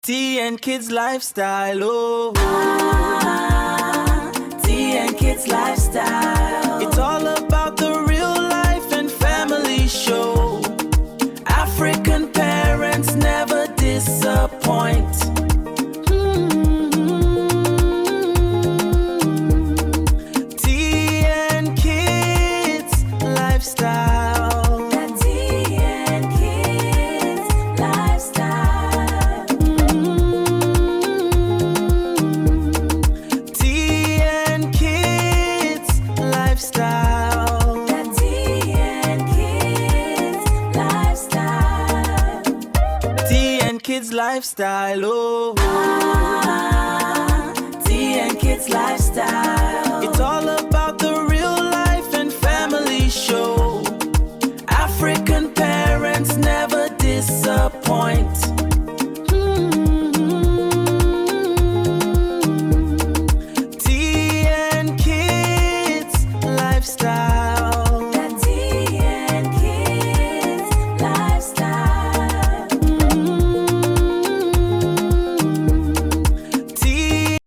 Tea and Kids Lifestyle, oh. Tea and Kids Lifestyle. It's all about the real life and family show. African parents never disappoint. Tea and Kids Lifestyle. The Tea and Kids Lifestyle. Tea and Kids Lifestyle. The Tea and Kids Lifestyle. Tea and Kids Lifestyle, oh. Tea and Kids Lifestyle. It's all about